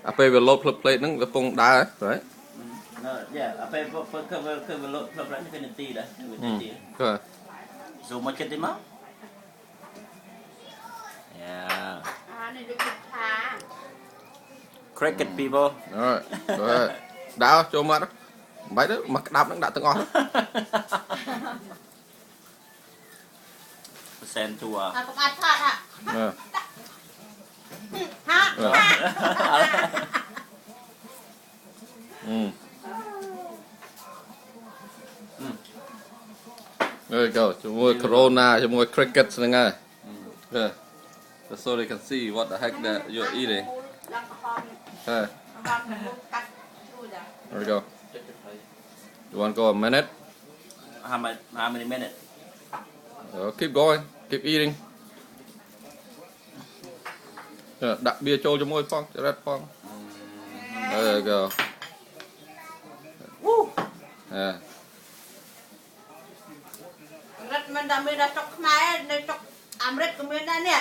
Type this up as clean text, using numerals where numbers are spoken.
à bây giờ load plate nó về phong đá đấy à bây giờ load plate nó cái tì đấy okay zoom một chút đi mà yeah cricket people rồi đá cho mắt đó mấy đứa mặc đạp nó đã từng ngon sen chua There you go.ជាមួយ Corona ជាមួយ cricket ហ្នឹងហើយ Okay. So they can see what the heck that you're eating. Okay. There we go. You want to go a minute? How many minutes? Keep going. Keep eating. Đặt biaចូលជាមួយផងចរិតផង There you go. Yeah. រត់មិនដល់មានដល់ចុកខ្មែរនៅចុកអាមេរិកក៏មានដែរនេះ